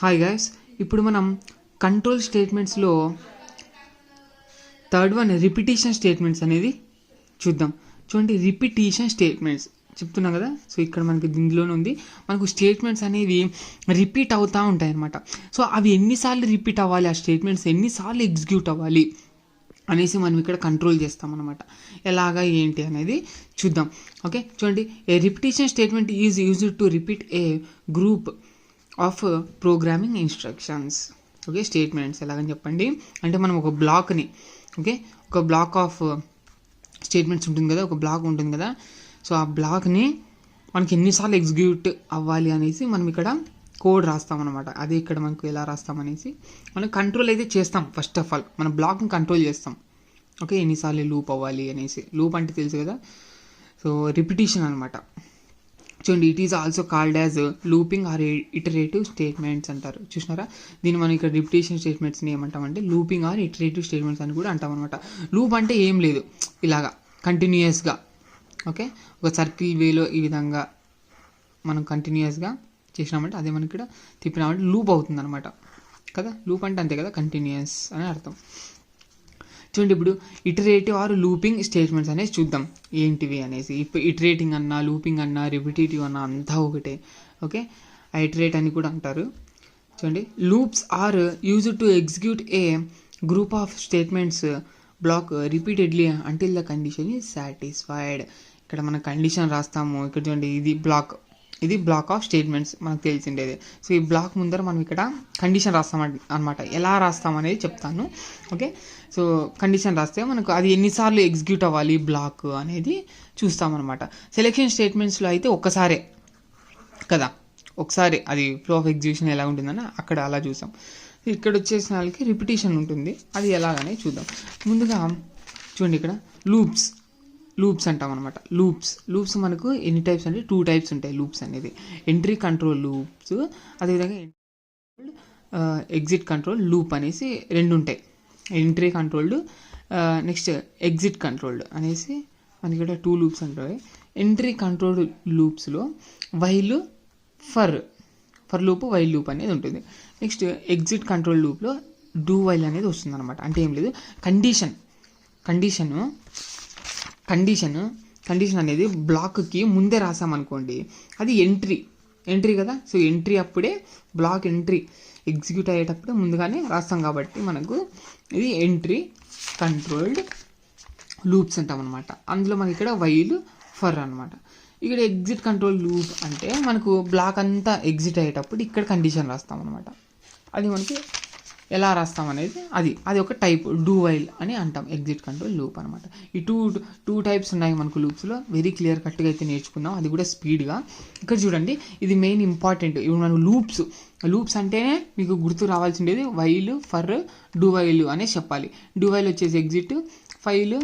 Hi guys, ఇప్పుడు మనం control స్టేట్మెంట్స్లో థర్డ్ వన్ రిపిటీషన్ స్టేట్మెంట్స్ అనేది చూద్దాం. చూడండి, రిపిటీషన్ స్టేట్మెంట్స్ చెప్తున్నాం కదా. సో ఇక్కడ మనకి దీనిలోనే ఉంది, మనకు స్టేట్మెంట్స్ అనేవి రిపీట్ అవుతూ ఉంటాయి అన్నమాట. సో అవి ఎన్నిసార్లు రిపీట్ అవ్వాలి, ఆ స్టేట్మెంట్స్ ఎన్నిసార్లు ఎగ్జిక్యూట్ అవ్వాలి అనేసి మనం ఇక్కడ కంట్రోల్ చేస్తాం అనమాట. ఎలాగా ఏంటి అనేది చూద్దాం. ఓకే, చూడండి, a repetition statement is used to repeat a group of programming instructions. Okay, statements ఎలాగని చెప్పండి అంటే, మనం ఒక బ్లాక్ని, ఓకే, ఒక బ్లాక్ ఆఫ్ స్టేట్మెంట్స్ ఉంటుంది కదా, ఒక బ్లాక్ ఉంటుంది కదా. సో ఆ బ్లాక్ని మనకి ఎన్నిసార్లు ఎగ్జిక్యూట్ అవ్వాలి అనేసి మనం ఇక్కడ కోడ్ రాస్తామన్నమాట. అదే ఇక్కడ మనకు ఎలా రాస్తామనేసి మనం కంట్రోల్ అయితే చేస్తాం. ఫస్ట్ ఆఫ్ ఆల్ మన బ్లాక్ని కంట్రోల్ చేస్తాం. ఓకే, ఎన్నిసార్లు లూప్ అవ్వాలి అనేసి. లూప్ అంటే తెలుసు కదా, సో రిపిటీషన్ అనమాట. చూడండి, it is also called as looping or iterative statements అంటారు. చూసినారా, దీన్ని మనం ఇక్కడ రిపిటేషన్ స్టేట్మెంట్స్ని ఏమంటామంటే లూపింగ్ ఆర్ ఇటరేటివ్ స్టేట్మెంట్స్ అని కూడా అంటాం అనమాట. లూప్ అంటే ఏం లేదు, ఇలాగా కంటిన్యూయస్గా, ఓకే, ఒక సర్కిల్ వేలో ఈ విధంగా మనం కంటిన్యూయస్గా చేసినామంటే అదే మనకి ఇక్కడ తిప్పినామంటే లూప్ అవుతుంది అనమాట కదా. లూప్ అంటే అంతే కదా, కంటిన్యూయస్ అని అర్థం. చూడండి, ఇప్పుడు ఇటరేటివ్ ఆర్ లూపింగ్ స్టేట్మెంట్స్ అనేసి చూద్దాం ఏంటివి అనేసి. ఇప్పుడు ఇటరేటింగ్ అన్నా, లూపింగ్ అన్నా, రిపిటేటివ్ అన్నా అంతా ఒకటే. ఓకే, ఇటరేట్ అని కూడా అంటారు. చూడండి, loops are used to execute a group of statements block repeatedly until the condition is satisfied. ఇక్కడ మన కండిషన్ రాస్తాము. ఇక్కడ చూడండి, ఇది బ్లాక్ ఆఫ్ స్టేట్మెంట్స్ మనకు తెలిసిండేది. సో ఈ బ్లాక్ ముందర మనం ఇక్కడ కండిషన్ రాస్తాం అనమాట. ఎలా రాస్తాం అనేది చెప్తాను. ఓకే, సో కండిషన్ రాస్తే మనకు అది ఎన్నిసార్లు ఎగ్జిక్యూట్ అవ్వాలి బ్లాక్ అనేది చూస్తామన్నమాట. సెలెక్షన్ స్టేట్మెంట్స్లో అయితే ఒక్కసారే కదా, ఒకసారి అది ఫ్లో ఆఫ్ ఎగ్జిక్యూషన్ ఎలా ఉంటుందని అక్కడ అలా చూసాం. ఇక్కడ వచ్చేసిన వాళ్ళకి రిపిటీషన్ ఉంటుంది, అది ఎలాగనే చూద్దాం. ముందుగా చూడండి, ఇక్కడ లూప్స్ అంటాం అనమాట. లూప్స్ మనకు ఎన్ని టైప్స్ అంటే 2 టైప్స్ ఉంటాయి. లూప్స్ అనేది ఎంట్రీ కంట్రోల్ లూప్స్, అదేవిధంగా ఎగ్జిట్ కంట్రోల్ లూప్ అనేసి 2 ఉంటాయి. Entry controlled, next exit controlled అనేసి మనకి ఇక్కడ 2 లూప్స్ ఉంటాయి. ఎంట్రీ కంట్రోల్డ్ లూప్స్లో while for loop, while loop అనేది ఉంటుంది. నెక్స్ట్ ఎగ్జిట్ కంట్రోల్ లూప్లో డూ వైల్ అనేది వస్తుంది అనమాట. అంటే ఏం లేదు, కండిషన్ అనేది బ్లాక్కి ముందే రాసామనుకోండి, అది ఎంట్రీ కదా. సో ఎంట్రీ అప్పుడే, బ్లాక్ ఎంట్రీ ఎగ్జిక్యూట్ అయ్యేటప్పుడే ముందుగానే రాస్తాం కాబట్టి మనకు ఇది ఎంట్రీ కంట్రోల్డ్ లూప్స్ అంటాం అనమాట. అందులో మనకి ఇక్కడ వైల్ ఫర్ అనమాట. ఇక్కడ ఎగ్జిట్ కంట్రోల్ లూప్ అంటే మనకు బ్లాక్ అంతా ఎగ్జిట్ అయ్యేటప్పుడు ఇక్కడ కండిషన్ రాస్తాం అనమాట. అది మనకి ఎలా రాస్తాం అనేది అది ఒక టైప్ డూ వైల్ అని అంటాం, ఎగ్జిట్ కంట్రోల్ లూప్ అనమాట. ఈ టూ టైప్స్ ఉన్నాయి మనకు లూప్స్లో. వెరీ క్లియర్ కట్గా అయితే నేర్చుకుందాం, అది కూడా స్పీడ్గా. ఇక్కడ చూడండి, ఇది మెయిన్ ఇంపార్టెంట్. ఇప్పుడు మనం లూప్స్ అంటేనే మీకు గుర్తు రావాల్సిండేది వైల్ ఫర్ డూ వైల్ అనేసి చెప్పాలి. డూ వైల్ వచ్చేసి ఎగ్జిట్, వైల్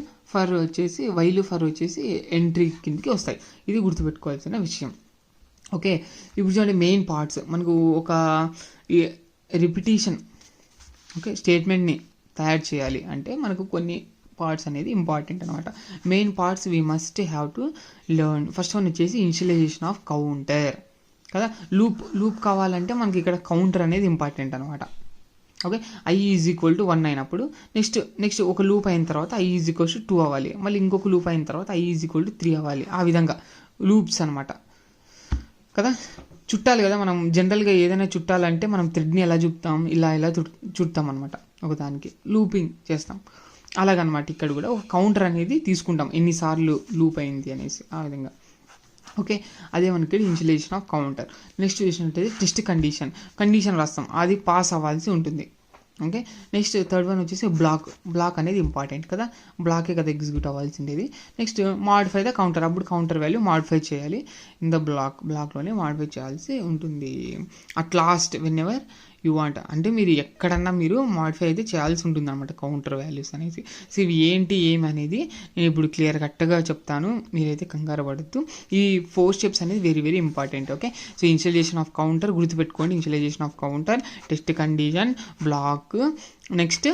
ఫర్ వచ్చేసి ఎంట్రీ కిందకి వస్తాయి. ఇది గుర్తుపెట్టుకోవాల్సిన విషయం. ఓకే, ఇప్పుడు చూడండి, మెయిన్ పార్ట్స్ మనకు ఒక రిపిటీషన్, ఓకే, స్టేట్మెంట్ని తయారు చేయాలి అంటే మనకు కొన్ని పార్ట్స్ అనేది ఇంపార్టెంట్ అనమాట. Main parts we must have to learn. First one వచ్చేసి ఇనిషియలైజేషన్ ఆఫ్ కౌంటర్ కదా. లూప్ కావాలంటే మనకి ఇక్కడ కౌంటర్ అనేది ఇంపార్టెంట్ అనమాట. Okay, i is equal to 1 అయినప్పుడు నెక్స్ట్ ఒక లూప్ అయిన తర్వాత i ఈజ్ ఈక్వల్ టు 2 అవ్వాలి. మళ్ళీ ఇంకొక లూప్ అయిన తర్వాత i ఈజ్ ఈక్వల్ టు 3 అవ్వాలి. ఆ విధంగా లూప్స్ అనమాట కదా. చుట్టాలి కదా, మనం జనరల్గా ఏదైనా చుట్టాలంటే మనం థ్రెడ్ని ఎలా చుడతాం, ఇలా చుడతాం అనమాట. ఒకదానికి లూపింగ్ చేస్తాం. అలాగనమాట ఇక్కడ కూడా ఒక కౌంటర్ అనేది తీసుకుంటాం, ఎన్నిసార్లు లూప్ అయింది అనేసి, ఆ విధంగా. ఓకే, అదే మనకి ఇనిషియలైజేషన్ ఆఫ్ కౌంటర్. నెక్స్ట్ చూసినట్టయితే టెస్ట్ కండిషన్ రాస్తాం, అది పాస్ అవ్వాల్సి ఉంటుంది. ఓకే, నెక్స్ట్ థర్డ్ వన్ వచ్చేసి బ్లాక్ అనేది ఇంపార్టెంట్ కదా, బ్లాకే కదా ఎగ్జిక్యూట్ అవ్వాల్సిండేది. నెక్స్ట్ మాడిఫై ద కౌంటర్, అప్పుడు కౌంటర్ వాల్యూ మాడిఫై చేయాలి. ఇన్ ద బ్లాక్లోనే మాడిఫై చేయాల్సి ఉంటుంది. At last whenever you want, అంటే మీరు ఎక్కడన్నా మీరు మాడిఫై అయితే చేయాల్సి ఉంటుంది అనమాట కౌంటర్ వాల్యూస్ అనేసి. సో ఇవి ఏమి అనేది నేను ఇప్పుడు క్లియర్ కట్గా చెప్తాను, మీరైతే కంగారు పడద్దు. ఈ 4 స్టెప్స్ అనేది very very important. Okay, so initialization of counter గుర్తుపెట్టుకోండి. Initialization of counter, test condition, block, next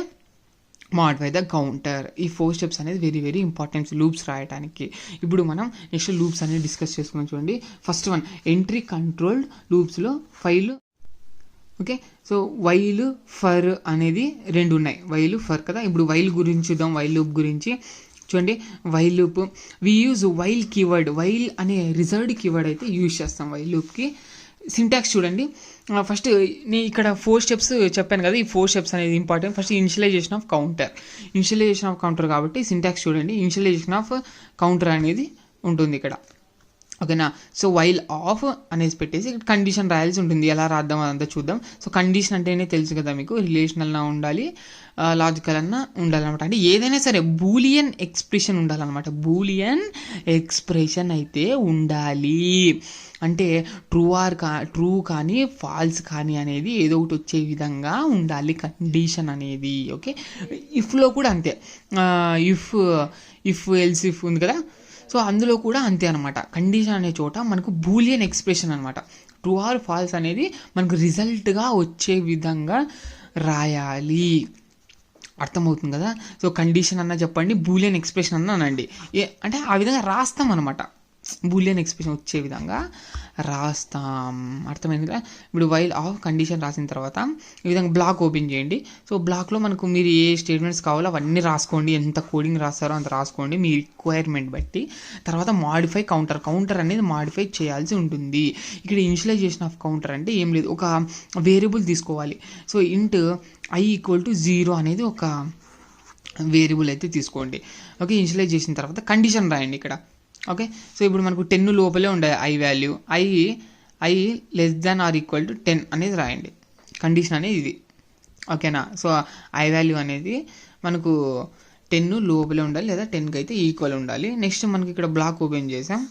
modify the counter. ఈ 4 స్టెప్స్ అనేది వెరీ వెరీ ఇంపార్టెంట్ లూప్స్ రాయడానికి. ఇప్పుడు మనం నెక్స్ట్ లూప్స్ అనేది డిస్కస్ చేసుకున్నాం. చూడండి, ఫస్ట్ వన్ ఎంట్రీ కంట్రోల్డ్ లూప్స్లో while. Okay. So while for అనేది 2 ఉన్నాయి, వైల్ ఫర్ కదా. ఇప్పుడు వైల్ గురించి చూద్దాం, వైల్ లూప్ గురించి. చూడండి, while loop we use while keyword, while అనే రిజర్వ్డ్ కీవర్డ్ అయితే యూజ్ చేస్తాం వైల్ లూప్కి. సింటాక్స్ చూడండి, ఫస్ట్ నేను ఇక్కడ 4 స్టెప్స్ చెప్పాను కదా, ఈ 4 స్టెప్స్ అనేది important. First initialisation of counter కాబట్టి సింటాక్స్ చూడండి, ఇనిషియలైజేషన్ ఆఫ్ కౌంటర్ అనేది ఉంటుంది ఇక్కడ. ఓకేనా. సో వైల్ ఆఫ్ అనేసి పెట్టేసి కండిషన్ రాయాల్సి ఉంటుంది. ఎలా రాద్దాం అదంతా చూద్దాం. సో కండిషన్ అంటేనే తెలుసు కదా మీకు, రిలేషనల్ అన్నా ఉండాలి, లాజికల్ అన్నా ఉండాలన్నమాట. అంటే ఏదైనా సరే బూలియన్ ఎక్స్ప్రెషన్ ఉండాలన్నమాట, బూలియన్ ఎక్స్ప్రెషన్ అయితే ఉండాలి. అంటే ట్రూ కానీ ఫాల్స్ కానీ అనేది ఏదో ఒకటి వచ్చే విధంగా ఉండాలి కండిషన్ అనేది. ఓకే. ఇఫ్లో కూడా అంతే, ఇఫ్ ఎల్స్ ఇఫ్ ఉంది కదా, సో అందులో కూడా అంతే అనమాట. కండిషన్ అనే చోట మనకు బూలియన్ ఎక్స్ప్రెషన్ అనమాట, ట్రూ ఆర్ ఫాల్స్ అనేది మనకు రిజల్ట్గా వచ్చే విధంగా రాయాలి. అర్థమవుతుంది కదా. సో కండిషన్ అన్న చెప్పండి, బూలియన్ ఎక్స్ప్రెషన్ అన్న అనండి, అంటే ఆ విధంగా రాస్తాం అనమాట, బూలియన్ ఎక్స్ప్రెషన్ వచ్చే విధంగా రాస్తాం. అర్థమైంది కదా. ఇప్పుడు వైల్ ఆఫ్ కండిషన్ రాసిన తర్వాత ఈ విధంగా బ్లాక్ ఓపెన్ చేయండి. సో బ్లాక్లో మనకు మీరు ఏ స్టేట్మెంట్స్ కావాలో అవన్నీ రాసుకోండి, ఎంత కోడింగ్ రాస్తారో అంత రాసుకోండి మీ రిక్వైర్మెంట్ బట్టి. తర్వాత మాడిఫై కౌంటర్ అనేది మాడిఫై చేయాల్సి ఉంటుంది. ఇక్కడ ఇనిషియలైజేషన్ ఆఫ్ కౌంటర్ అంటే ఏం లేదు, ఒక వేరియబుల్ తీసుకోవాలి. సో ఇంట్ i = 0 అనేది ఒక వేరియబుల్ అయితే తీసుకోండి. ఓకే. ఇనిషియలైజ్ చేసిన తర్వాత కండిషన్ రాయండి ఇక్కడ. ఓకే. సో ఇప్పుడు మనకు 10 లోపలే ఉండాలి ఐ వాల్యూ, ఐ <= 10 అనేది రాయండి. కండిషన్ అనేది ఇది. ఓకేనా. సో ఐ వాల్యూ అనేది మనకు 10 లోపలే ఉండాలి, లేదా 10కి అయితే ఈక్వల్ ఉండాలి. నెక్స్ట్ మనకి ఇక్కడ బ్లాక్ ఓపెన్ చేసాం,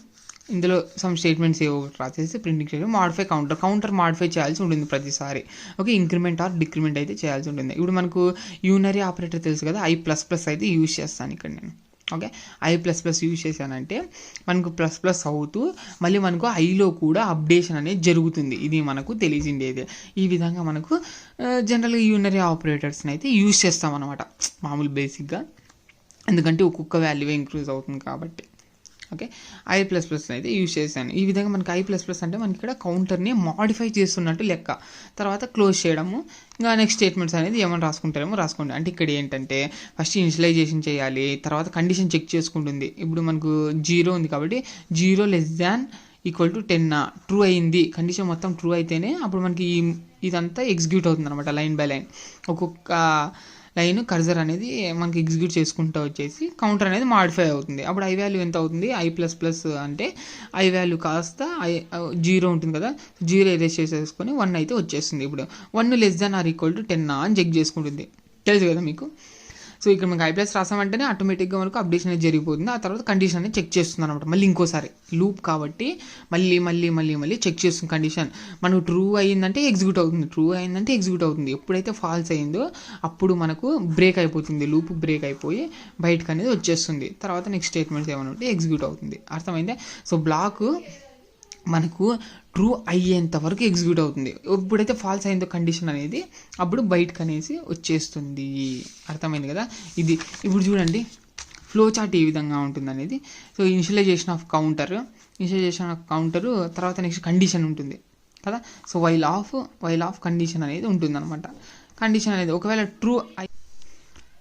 ఇందులో సమ్ స్టేట్మెంట్స్ ఏవో రాసేసి ప్రింటింగ్ చేయడం, మాడిఫై కౌంటర్ మాడిఫై చేయాల్సి ఉంటుంది ప్రతిసారి. ఓకే. ఇంక్రిమెంట్ ఆర్ డిక్రిమెంట్ అయితే చేయాల్సి ఉంటుంది. ఇప్పుడు మనకు యూనరీ ఆపరేటర్ తెలుసు కదా, i++ అయితే యూజ్ చేస్తాను ఇక్కడ నేను. ఓకే. i++ యూజ్ చేశానంటే మనకు ప్లస్ అవుతూ మళ్ళీ మనకు ఐలో కూడా అప్డేషన్ అనేది జరుగుతుంది. ఇది మనకు తెలిసిండేది. ఈ విధంగా మనకు జనరల్గా యూనరీ ఆపరేటర్స్ని అయితే యూజ్ చేస్తాం అనమాట, మామూలు బేసిక్గా, ఎందుకంటే ఒక్కొక్క వాల్యూ ఇంక్రీజ్ అవుతుంది కాబట్టి. ఓకే. i++ అయితే యూజ్ చేశాను. ఈ విధంగా మనకి i++ అంటే మనకి ఇక్కడ కౌంటర్ని మాడిఫై చేస్తున్నట్టు లెక్క. తర్వాత క్లోజ్ చేయడము, ఇంకా నెక్స్ట్ స్టేట్మెంట్స్ అనేది ఏమైనా రాసుకుంటారేమో రాసుకోండి. అంటే ఇక్కడ ఏంటంటే ఫస్ట్ ఇనిషియలైజేషన్ చేయాలి, తర్వాత కండిషన్ చెక్ చేసుకుంటుంది. ఇప్పుడు మనకు 0 ఉంది కాబట్టి 0 <= 10 ట్రూ అయింది, కండిషన్ మొత్తం ట్రూ అయితేనే అప్పుడు మనకి ఇదంతా ఎగ్జిక్యూట్ అవుతుంది అనమాట, లైన్ బై లైన్. ఒక్కొక్క లైన్ కర్సర్ అనేది మనకి ఎగ్జిక్యూట్ చేసుకుంటూ వచ్చేసి కౌంటర్ అనేది మాడిఫై అవుతుంది. అప్పుడు ఐ వాల్యూ ఎంత అవుతుంది, i++ అంటే ఐ వాల్యూ కాస్త 0 ఉంటుంది కదా, 0 ఎరేస్ చేసేసుకొని 1 అయితే వచ్చేస్తుంది. ఇప్పుడు 1 <= 10 అని చెక్ చేసుకుంటుంది, తెలుసు కదా మీకు. సో ఇక్కడ మనకి i+ రాసామంటేనే ఆటోమేటిక్గా మనకు అప్డేషన్ అనేది జరిగిపోతుంది. ఆ తర్వాత కండిషన్ అనేది చెక్ చేస్తుంది అనమాట, మళ్ళీ ఇంకోసారి లూప్ కాబట్టి మళ్ళీ చెక్ చేస్తుంది. కండిషన్ మనకు ట్రూ అయ్యిందంటే ఎగ్జిక్యూట్ అవుతుంది, ఎప్పుడైతే ఫాల్స్ అయిందో అప్పుడు మనకు బ్రేక్ అయిపోతుంది, లూప్ బ్రేక్ అయిపోయి బయటకు అనేది వచ్చేస్తుంది. తర్వాత నెక్స్ట్ స్టేట్మెంట్స్ ఏమైనా ఉంటే ఎగ్జిక్యూట్ అవుతుంది. అర్థమైందే. సో బ్లాక్ మనకు ట్రూ అయ్యేంత వరకు ఎగ్జిక్యూట్ అవుతుంది, ఎప్పుడైతే ఫాల్స్ అయిందో కండిషన్ అనేది అప్పుడు బయటకు అనేసి వచ్చేస్తుంది. అర్థమైంది కదా. ఇది ఇప్పుడు చూడండి ఫ్లో చార్ట్ ఏ విధంగా ఉంటుంది అనేది. సో ఇనిషియలైజేషన్ ఆఫ్ కౌంటర్ తర్వాత నెక్స్ట్ కండిషన్ ఉంటుంది కదా. సో వైల్ ఆఫ్ కండిషన్ అనేది ఉంటుంది అనమాట. కండిషన్ అనేది ఒకవేళ ట్రూ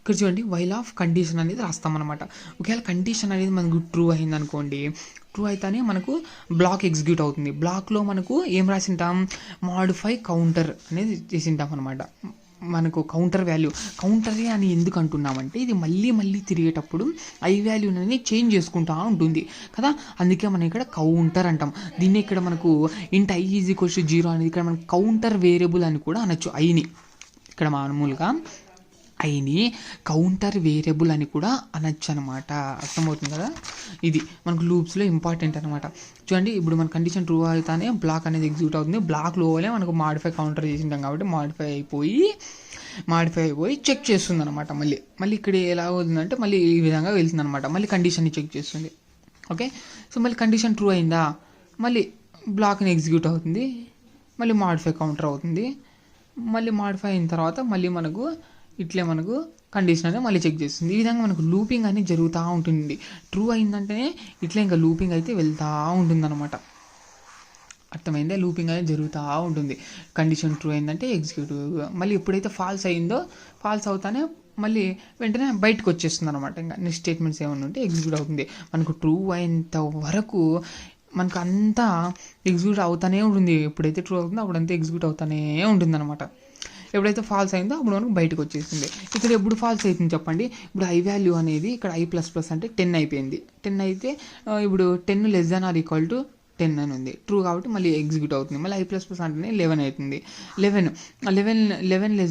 ఇక్కడ చూడండి, వైల్ ఆఫ్ కండిషన్ అనేది రాస్తామన్నమాట. ఒకవేళ కండిషన్ అనేది మనకు ట్రూ అయింది అనుకోండి, ట్రూ అయితేనే మనకు బ్లాక్ ఎగ్జిక్యూట్ అవుతుంది. బ్లాక్లో మనకు ఏం రాసింటాం, మాడిఫై కౌంటర్ అనేది చేసింటాం అనమాట. మనకు కౌంటర్ కౌంటరే అని ఎందుకు అంటున్నామంటే ఇది మళ్ళీ తిరిగేటప్పుడు ఐ వాల్యూ అనేది చేంజ్ చేసుకుంటా ఉంటుంది కదా, అందుకే మనం ఇక్కడ కౌంటర్ అంటాం. దీన్ని ఇక్కడ మనకు ఇంట్ i = 0 అనేది ఇక్కడ మనకు కౌంటర్ వేరియబుల్ అని కూడా అనొచ్చు. ఐని ఇక్కడ మామూలుగా ఐని కౌంటర్ వేరియబుల్ అని కూడా అనొచ్చు అనమాట. అర్థమవుతుంది కదా. ఇది మనకు లూప్స్లో ఇంపార్టెంట్ అనమాట. చూడండి, ఇప్పుడు మన కండిషన్ ట్రూ అవుతానే బ్లాక్ అనేది ఎగ్జిక్యూట్ అవుతుంది. బ్లాక్లోనే మనకు మాడిఫై కౌంటర్ చేసింటాం కాబట్టి మాడిఫై అయిపోయి చెక్ చేస్తుంది అనమాట. మళ్ళీ ఇక్కడ ఎలా అవుతుందంటే మళ్ళీ ఈ విధంగా వెళ్తుంది అనమాట. మళ్ళీ కండిషన్ని చెక్ చేస్తుంది. ఓకే. సో మళ్ళీ కండిషన్ ట్రూ అయిందా, మళ్ళీ బ్లాక్ని ఎగ్జిక్యూట్ అవుతుంది, మళ్ళీ మాడిఫై కౌంటర్ అవుతుంది. మళ్ళీ మాడిఫై అయిన తర్వాత మళ్ళీ మనకు కండిషన్ అనేది మళ్ళీ చెక్ చేస్తుంది. ఈ విధంగా మనకు లూపింగ్ అనేది జరుగుతూ ఉంటుంది. ట్రూ అయిందంటేనే ఇట్లా ఇంకా లూపింగ్ అయితే వెళ్తూ ఉంటుంది అనమాట. అర్థమైందే, లూపింగ్ అనేది జరుగుతూ ఉంటుంది. కండిషన్ ట్రూ అయిందంటే ఎగ్జిక్యూటివ్, మళ్ళీ ఎప్పుడైతే ఫాల్స్ అయిందో ఫాల్స్ అవుతానే మళ్ళీ వెంటనే బయటకు వచ్చేస్తుంది అనమాట. ఇంకా నెక్స్ట్ స్టేట్మెంట్స్ ఏమైనా ఉంటే ఎగ్జిక్యూట్ అవుతుంది. మనకు ట్రూ అయ్యేంత వరకు మనకు అంతా ఎగ్జిక్యూట్ అవుతానే ఉంటుంది. ఎప్పుడైతే ట్రూ అవుతుందో అప్పుడంతా ఎగ్జిక్యూట్ అవుతానే ఉంటుంది అనమాట. ఎప్పుడైతే ఫాల్స్ అయిందో అప్పుడు మనకు బయటకు వచ్చేస్తుంది. ఇక్కడ ఎప్పుడు ఫాల్స్ అవుతుంది చెప్పండి. ఇప్పుడు ఐ వాల్యూ అనేది ఇక్కడ i++ అంటే 10 అయిపోయింది. 10 అయితే ఇప్పుడు 10 <= 10 అని ఉంది, ట్రూ కాబట్టి మళ్ళీ ఎగ్జిక్యూట్ అవుతుంది. మళ్ళీ i++ అంటేనే 11 అవుతుంది. 11 <=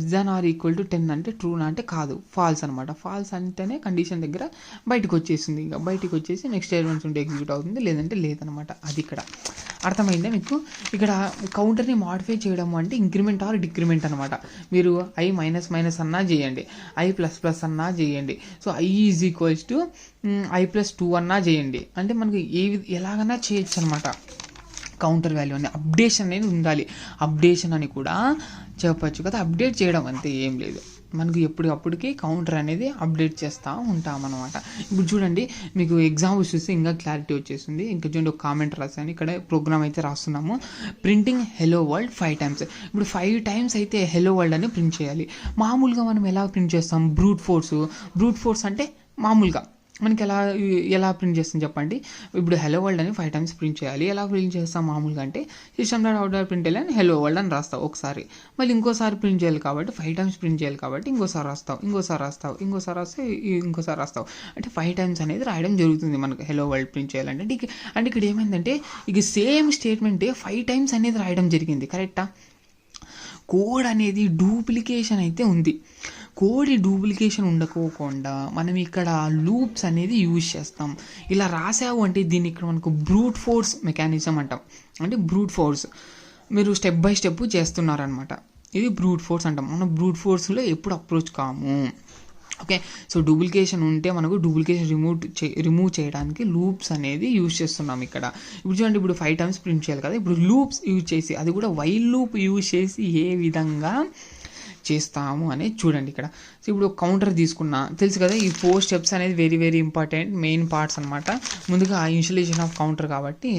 10 అంటే ట్రూనా అంటే కాదు, ఫాల్స్ అనమాట. ఫాల్స్ అంటేనే కండిషన్ దగ్గర బయటకు వచ్చేసింది. ఇంకా బయటకు వచ్చేసి నెక్స్ట్ స్టేట్మెంట్స్ ఉంటే ఎగ్జిక్యూట్ అవుతుంది, లేదంటే లేదనమాట. అది ఇక్కడ అర్థమైందా మీకు. ఇక్కడ కౌంటర్ని మాడిఫై చేయడం అంటే ఇంక్రిమెంట్ ఆర్ డిక్రిమెంట్ అనమాట. మీరు i మైనస్ అన్నా చేయండి, i++ అన్నా చేయండి. సో i=i+2 అన్నా చేయండి. అంటే మనకి ఎలాగైనా చేయొచ్చు అనమాట. కౌంటర్ వాల్యూ అని అప్డేషన్ అనేది ఉండాలి. అప్డేషన్ అని కూడా చెప్పచ్చు కదా, అప్డేట్ చేయడం అంతే, ఏం లేదు. మనకు ఎప్పటికప్పటికి కౌంటర్ అనేది అప్డేట్ చేస్తూ ఉంటామన్నమాట. ఇప్పుడు చూడండి, మీకు ఎగ్జాంపుల్స్ చూస్తే ఇంకా క్లారిటీ వచ్చేస్తుంది. ఇంకా చూడండి, ఒక కామెంట్ రాశాను, ఇక్కడ ప్రోగ్రామ్ అయితే రాస్తున్నాము. Printing hello world 5 times. ఇప్పుడు 5 times అయితే హెలో వరల్డ్ అని ప్రింట్ చేయాలి. మామూలుగా మనం ఎలా ప్రింట్ చేస్తాం, బ్రూట్ ఫోర్స్ అంటే మామూలుగా మనకి ఎలా ప్రింట్ చేస్తాం చెప్పండి. ఇప్పుడు హెలో వరల్డ్ అని 5 times ప్రింట్ చేయాలి. ఎలా ప్రింట్ చేస్తాం మామూలుగా అంటే system.out.println అని హెలో వరల్డ్ అని రాస్తావు ఒకసారి, మళ్ళీ ఇంకోసారి ప్రింట్ చేయాలి కాబట్టి 5 times ప్రింట్ చేయాలి కాబట్టి ఇంకోసారి రాస్తావు అంటే 5 times అనేది రాయడం జరుగుతుంది మనకు హెలో వరల్డ్ ప్రింట్ చేయాలంటే. అంటే ఇక్కడ ఏమైందంటే ఇక సేమ్ స్టేట్మెంటే 5 times అనేది రాయడం జరిగింది, కరెక్టా. కోడ్ అనేది డూప్లికేషన్ అయితే ఉంది. కోడ్ డూప్లికేషన్ ఉండకోకుండా మనం ఇక్కడ లూప్స్ అనేది యూజ్ చేస్తాం. ఇలా రాసావు అంటే దీన్ని ఇక్కడ మనకు బ్రూట్ ఫోర్స్ మెకానిజం అంటాం. అంటే బ్రూట్ ఫోర్స్ మీరు స్టెప్ బై స్టెప్ చేస్తున్నారనమాట. ఇది బ్రూట్ ఫోర్స్ అంటాం. మనం బ్రూట్ ఫోర్స్లో ఎప్పుడు అప్రోచ్ కాము. ఓకే, సో డూప్లికేషన్ ఉంటే మనకు డూప్లికేషన్ రిమూవ్ చేయడానికి లూప్స్ అనేది యూజ్ చేస్తున్నాం ఇక్కడ. ఇప్పుడు చూడండి, ఇప్పుడు 5 times ప్రింట్ చేయాలి కదా, ఇప్పుడు లూప్స్ యూజ్ చేసి, అది కూడా వైల్ లూప్ యూజ్ చేసి ఏ విధంగా చేస్తాము అనేది చూడండి ఇక్కడ. సో ఇప్పుడు కౌంటర్ తీసుకున్నా తెలుసు కదా, ఈ 4 steps అనేది very very important main parts అనమాట. ముందుగా ఇనిషియలైజేషన్ ఆఫ్ కౌంటర్ కాబట్టి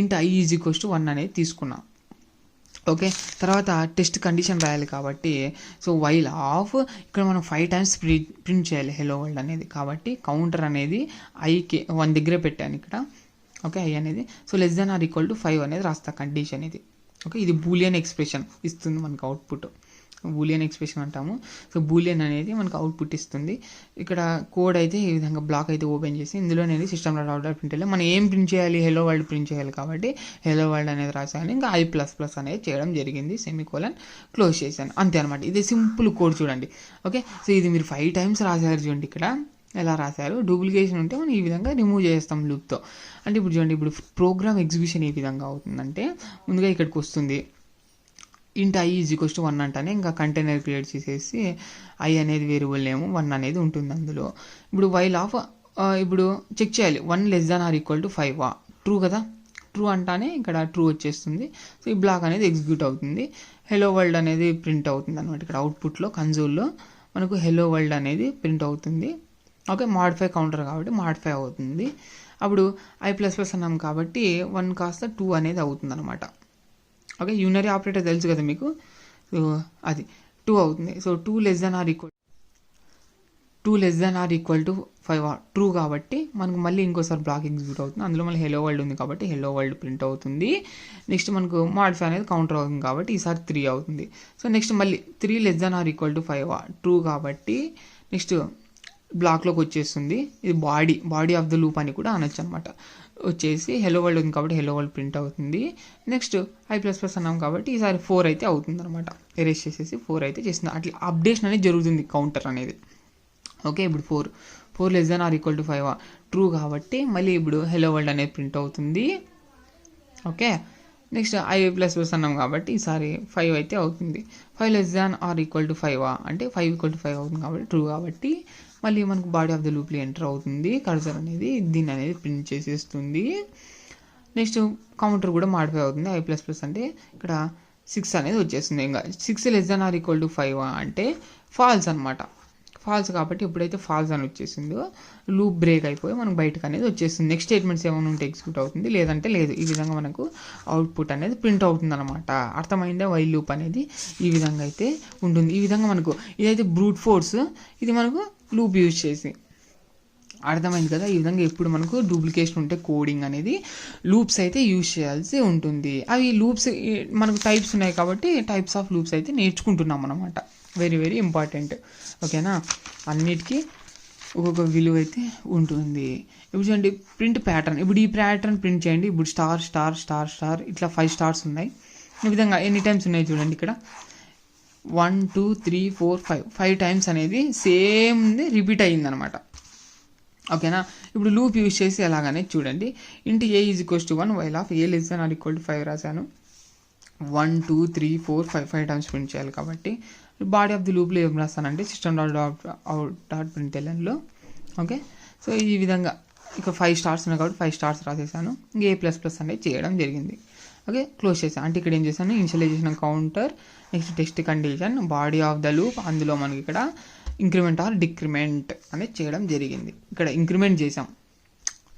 int i = 1 అనేది తీసుకున్నా. ఓకే, తర్వాత టెస్ట్ కండిషన్ రాయాలి కాబట్టి సో వైల్ ఆఫ్ ఇక్కడ మనం 5 times ప్రింట్ చేయాలి హెలో వరల్డ్ అనేది కాబట్టి కౌంటర్ అనేది ఐకి 1 దగ్గరే పెట్టాను ఇక్కడ. ఓకే, i అనేది సో <= 5 అనేది రాస్తా కండిషన్ ఇది. ఓకే, ఇది బూలియన్ ఎక్స్ప్రెషన్ ఇస్తుంది మనకు అవుట్పుట్, బూలియన్ ఎక్స్ప్రెషన్ అంటాము. సో బూలియన్ అనేది మనకు అవుట్పుట్ ఇస్తుంది. ఇక్కడ కోడ్ అయితే ఈ విధంగా బ్లాక్ అయితే ఓపెన్ చేసి ఇందులో నేను system.out.println మనం ఏం ప్రింట్ చేయాలి, హెలో వరల్డ్ ప్రింట్ చేయాలి కాబట్టి హెలో వరల్డ్ అనేది రాశాను. ఇంకా i++ అనేది చేయడం జరిగింది, సెమీకోలన్ క్లోజ్ చేశాను, అంతే అనమాట. ఇది సింపుల్ కోడ్ చూడండి. ఓకే, సో ఇది మీరు 5 times రాశారు చూడండి. ఇక్కడ ఎలా రాశారు, డూప్లికేషన్ ఉంటే మనం ఈ విధంగా రిమూవ్ చేస్తాం లూప్తో. అంటే ఇప్పుడు చూడండి, ఇప్పుడు ప్రోగ్రామ్ ఎగ్జిక్యూషన్ ఏ విధంగా అవుతుందంటే ముందుగా ఇక్కడికి వస్తుంది int i = 1 అంటానే ఇంకా కంటైనర్ క్రియేట్ చేసేసి i అనేది వేరియబుల్ నేమ్ 1 అనేది ఉంటుంది అందులో. ఇప్పుడు వైల్ ఆఫ్ ఇప్పుడు చెక్ చేయాలి 1 <= 5 ట్రూ కదా, ట్రూ అంటానే ఇక్కడ ట్రూ వచ్చేస్తుంది. సో ఈ బ్లాక్ అనేది ఎగ్జిక్యూట్ అవుతుంది, హెలో వరల్డ్ అనేది ప్రింట్ అవుతుంది అనమాట. ఇక్కడ అవుట్పుట్లో కన్సోల్లో మనకు హెలో వరల్డ్ అనేది ప్రింట్ అవుతుంది. ఓకే, మాడిఫై కౌంటర్ కాబట్టి మాడిఫై అవుతుంది. అప్పుడు i++ అన్నాం కాబట్టి 1 కాస్త 2 అనేది అవుతుంది అనమాట. ఓకే, యూనరీ ఆపరేటర్ తెలుసు కదా మీకు, సో అది 2 అవుతుంది. సో 2 <= 5 ట్రూ కాబట్టి మనకు మళ్ళీ ఇంకోసారి బ్లాక్ ఎగ్జిక్యూట్ అవుతుంది. అందులో మళ్ళీ హెలో వరల్డ్ ఉంది కాబట్టి హెలో వరల్డ్ ప్రింట్ అవుతుంది. నెక్స్ట్ మనకు మాడిఫై అనేది కౌంటర్ అవుతుంది కాబట్టి ఈసారి 3 అవుతుంది. సో నెక్స్ట్ మళ్ళీ 3 <= 5 ట్రూ కాబట్టి నెక్స్ట్ బ్లాక్లోకి వచ్చేస్తుంది. ఇది బాడీ ఆఫ్ ద లూప్ అని కూడా అనొచ్చు అనమాట. వచ్చేసి హెలో వరల్డ్ ఉంది కాబట్టి హెలో వరల్డ్ ప్రింట్ అవుతుంది. నెక్స్ట్ i++ అన్నాం కాబట్టి ఈసారి 4 అయితే అవుతుంది అనమాట. ఎరేస్ చేసేసి 4 అయితే చేస్తుంది. అట్లా అప్డేషన్ అనేది జరుగుతుంది కౌంటర్ అనేది. ఓకే, ఇప్పుడు 4 <= 5 ట్రూ కాబట్టి మళ్ళీ ఇప్పుడు హెలో వరల్డ్ అనేది ప్రింట్ అవుతుంది. ఓకే, నెక్స్ట్ i++ అన్నాం కాబట్టి ఈసారి 5 అయితే అవుతుంది. 5 <= 5 అంటే 5 అవుతుంది కాబట్టి ట్రూ కాబట్టి మళ్ళీ మనకు బాడీ ఆఫ్ ద లూప్లో ఎంటర్ అవుతుంది. కర్సర్ అనేది దీన్ని అనేది ప్రింట్ చేసేస్తుంది. నెక్స్ట్ కౌంటర్ కూడా మాడిఫై అవుతుంది. i++ అంటే ఇక్కడ 6 అనేది వచ్చేస్తుంది. ఇంకా 6 <= 5 అంటే ఫాల్స్ అనమాట. ఫాల్స్ కాబట్టి ఎప్పుడైతే ఫాల్స్ అని వచ్చేసిందో లూప్ బ్రేక్ అయిపోయి మనకు బయటకు అనేది వచ్చేస్తుంది. నెక్స్ట్ స్టేట్మెంట్స్ ఏమైనా ఉంటే ఎగ్జిక్యూట్ అవుతుంది, లేదంటే లేదు. ఈ విధంగా మనకు అవుట్పుట్ అనేది ప్రింట్ అవుతుంది అనమాట. అర్థమైందా? వైల్ లూప్ అనేది ఈ విధంగా అయితే ఉంటుంది. ఈ విధంగా మనకు ఇదైతే బ్రూట్ ఫోర్స్, ఇది మనకు లూప్ యూజ్ చేసి. అర్థమైంది కదా? ఈ విధంగా ఎప్పుడు మనకు డూప్లికేషన్ ఉంటే కోడింగ్ అనేది లూప్స్ అయితే యూజ్ చేయాల్సి ఉంటుంది. అవి లూప్స్ మనకు టైప్స్ ఉన్నాయి కాబట్టి టైప్స్ ఆఫ్ లూప్స్ అయితే నేర్చుకుంటున్నాం అనమాట. Very very important. ఓకేనా? అన్నిటికీ ఒక్కొక్క విలువ అయితే ఉంటుంది. ఇప్పుడు చూడండి ప్రింట్ ప్యాటర్న్. ఇప్పుడు ఈ ప్యాటర్న్ ప్రింట్ చేయండి. ఇప్పుడు స్టార్ స్టార్ స్టార్ స్టార్ ఇట్లా 5 స్టార్స్ ఉన్నాయి. ఈ విధంగా ఎన్ని టైమ్స్ ఉన్నాయి చూడండి. ఇక్కడ 1 2 3 4 5 టైమ్స్ అనేది సేమ్ రిపీట్ అయ్యిందనమాట. ఓకేనా? ఇప్పుడు లూప్ యూజ్ చేసి ఎలాగనే చూడండి. Int a is equals to 1 while of a less than or equal to 5 రాశాను. 1 2 3 4 5 టైమ్స్ ప్రింట్ చేయాలి కాబట్టి బాడీ ఆఫ్ ది లూప్లో ఏం రాస్తానంటే system.out.printlnలో. ఓకే, సో ఈ విధంగా ఇక 5 స్టార్స్ ఉన్నాయి కాబట్టి 5 స్టార్స్ రాసేసాను. ఇంకా A++ అనేది చేయడం జరిగింది. ఓకే, క్లోజ్ చేసాను. అంటే ఇక్కడ ఏం చేశాను, initialisation counter, next test condition, body of the loop, అందులో మనకి ఇక్కడ ఇంక్రిమెంట్ ఆర్ డిక్రిమెంట్ అనేది చేయడం జరిగింది. ఇక్కడ ఇంక్రిమెంట్ చేసాం,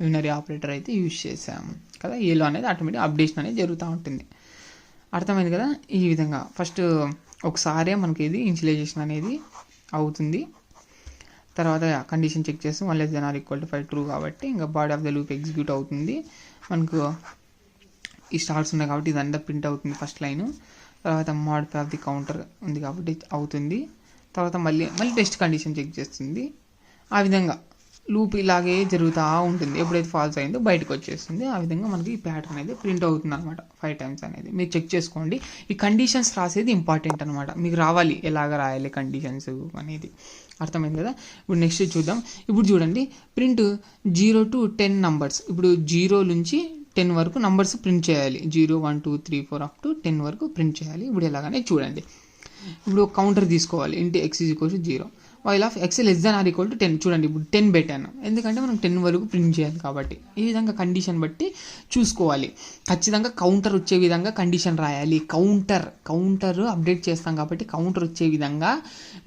యూనరీ ఆపరేటర్ అయితే యూజ్ చేసాం కదా. ఏలో అనేది ఆటోమేటిక్ అప్డేషన్ అనేది జరుగుతూ ఉంటుంది. అర్థమైంది కదా? ఈ విధంగా ఫస్ట్ ఒకసారే మనకి ఇది ఇనిషియలైజేషన్ అనేది అవుతుంది. తర్వాత కండిషన్ చెక్ చేస్తాం, 1 less than or equal to 5 true కాబట్టి ఇంకా body of the loop execute అవుతుంది. మనకు ఈ స్టార్ట్స్ ఉన్నాయి కాబట్టి ఇదంతా ప్రింట్ అవుతుంది ఫస్ట్ లైన్. తర్వాత మాడిఫై ఆఫ్ ది కౌంటర్ ఉంది కాబట్టి అవుతుంది. తర్వాత మళ్ళీ టెస్ట్ కండిషన్ చెక్ చేస్తుంది. ఆ విధంగా లూప్ ఇలాగే జరుగుతూ ఉంటుంది. ఎప్పుడైతే ఫాల్స్ అయిందో బయటకు వచ్చేస్తుంది. ఆ విధంగా మనకి ఈ ప్యాటర్న్ అయితే ప్రింట్ అవుతుంది అనమాట 5 టైమ్స్ అనేది. మీరు చెక్ చేసుకోండి. ఈ కండిషన్స్ రాసేది ఇంపార్టెంట్ అనమాట. మీకు రావాలి ఎలాగ రాయాలి కండిషన్స్ అనేది. అర్థమైంది కదా? ఇప్పుడు నెక్స్ట్ చూద్దాం. ఇప్పుడు చూడండి ప్రింట్ 0 to 10 నంబర్స్. ఇప్పుడు 0 నుంచి 10 వరకు నంబర్స్ ప్రింట్ చేయాలి. 0 1 2 3 4 అప్ టు 10 వరకు ప్రింట్ చేయాలి. ఇప్పుడు ఎలాగనే చూడండి. ఇప్పుడు కౌంటర్ తీసుకోవాలి. ఇంటి x is equal to 0 while of x less than or equal to 10. చూడండి ఇప్పుడు 10 పెట్టాను, ఎందుకంటే మనం 10 వరకు ప్రింట్ చేయాలి కాబట్టి. ఈ విధంగా కండిషన్ బట్టి చూసుకోవాలి. ఖచ్చితంగా కౌంటర్ వచ్చే విధంగా కండిషన్ రాయాలి. కౌంటర్ అప్డేట్ చేస్తాం కాబట్టి కౌంటర్ వచ్చే విధంగా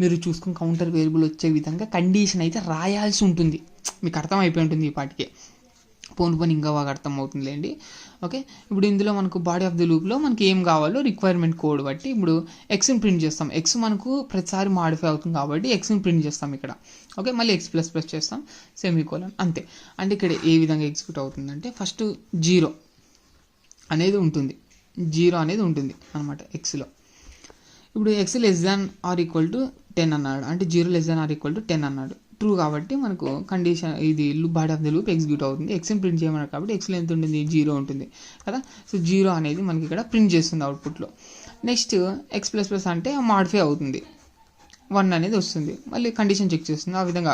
మీరు చూసుకుని కౌంటర్ వేరియబుల్ వచ్చే విధంగా కండిషన్ అయితే రాయాల్సి ఉంటుంది. మీకు అర్థమైపోయి ఉంటుంది ఈ పాటికే. పోను ఇంకా బాగా అర్థమవుతుందిలేండి. ఓకే, ఇప్పుడు ఇందులో మనకు బాడీ ఆఫ్ ది లూప్లో మనకి ఏం కావాలో రిక్వైర్మెంట్ కోడ్ బట్టి ఇప్పుడు ఎక్స్ని ప్రింట్ చేస్తాం. ఎక్స్ మనకు ప్రతిసారి మాడిఫై అవుతుంది కాబట్టి ఎక్స్ని ప్రింట్ చేస్తాం ఇక్కడ. ఓకే, మళ్ళీ x++ చేస్తాం, సెమీకోలన్, అంతే. అంటే ఇక్కడ ఏ విధంగా ఎగ్జిక్యూట్ అవుతుందంటే ఫస్ట్ 0 అనేది ఉంటుంది. 0 అనేది ఉంటుంది అనమాట ఎక్స్లో. ఇప్పుడు x less than or equal to 10 అన్నాడు, అంటే 0 less than or equal to 10 అన్నాడు. ట్రూ కాబట్టి మనకు కండిషన్ ఇది body of the loop execute అవుతుంది. ఎక్స్ని ప్రింట్ చేయమన్నారు కాబట్టి ఎక్స్లో ఎంత ఉంటుంది, 0 ఉంటుంది కదా. సో 0 అనేది మనకి ఇక్కడ ప్రింట్ చేస్తుంది అవుట్పుట్లో. నెక్స్ట్ x++ అంటే మాడిఫై అవుతుంది, 1 అనేది వస్తుంది. మళ్ళీ కండిషన్ చెక్ చేస్తుంది. ఆ విధంగా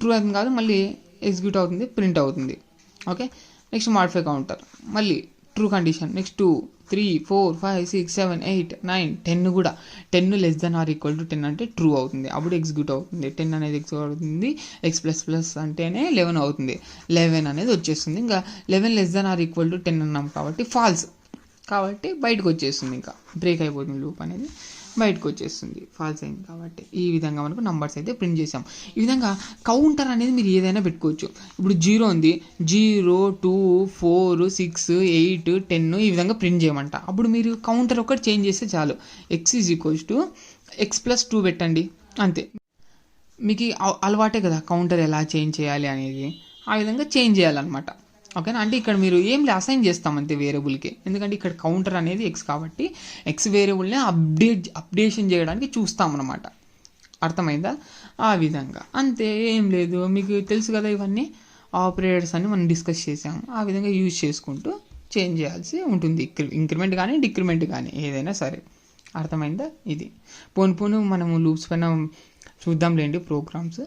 ట్రూ అవుతుంది కాదు, మళ్ళీ ఎగ్జిక్యూట్ అవుతుంది, ప్రింట్ అవుతుంది. ఓకే, నెక్స్ట్ మాడిఫై కౌంటర్, మళ్ళీ ట్రూ కండిషన్. నెక్స్ట్ 2 3 4 5 6 7 8 9 10 కూడా 10 less than or equal to 10 అంటే ట్రూ అవుతుంది, అప్పుడు ఎగ్జిక్యూట్ అవుతుంది. 10 అనేది ఎగ్జిక్యూట్ అవుతుంది. x++ అంటేనే 11 అవుతుంది, 11 అనేది వచ్చేస్తుంది. ఇంకా 11 less than or equal to 10 అన్నాం కాబట్టి ఫాల్స్ కాబట్టి బయటకు వచ్చేస్తుంది. ఇంకా బ్రేక్ అయిపోతుంది లూప్ అనేది, బయటకు వచ్చేస్తుంది ఫాల్స్ అయింది కాబట్టి. ఈ విధంగా మనకు నంబర్స్ అయితే ప్రింట్ చేసాం. ఈ విధంగా కౌంటర్ అనేది మీరు ఏదైనా పెట్టుకోవచ్చు. ఇప్పుడు 0 ఉంది, 0 2 4 6 8 10 ఈ విధంగా ప్రింట్ చేయమంట. అప్పుడు మీరు కౌంటర్ ఒకటి చేంజ్ చేస్తే చాలు. x is equals to x+2 పెట్టండి, అంతే. మీకు అలవాటే కదా కౌంటర్ ఎలా చేంజ్ చేయాలి అనేది. ఆ విధంగా చేంజ్ చేయాలన్నమాట. ఓకేనా? అంటే ఇక్కడ మీరు ఏం అసైన్ చేస్తాం అంతే వేరియబుల్కి, ఎందుకంటే ఇక్కడ కౌంటర్ అనేది x కాబట్టి x వేరియబుల్ని అప్డేషన్ చేయడానికి చూస్తాం అన్నమాట. అర్థమైందా? ఆ విధంగా అంతే, ఏం లేదు. మీకు తెలుసు కదా ఇవన్నీ ఆపరేటర్స్ అన్ని మనం డిస్కస్ చేసాము. ఆ విధంగా యూజ్ చేసుకుంటూ చేంజ్ చేయాల్సి ఉంటుంది. ఇంక్రిమెంట్ కానీ డిక్రిమెంట్ కానీ ఏదైనా సరే. అర్థమైందా? ఇది పోను మనము లూప్స్ పైన చూద్దాంలేండి ప్రోగ్రామ్స్.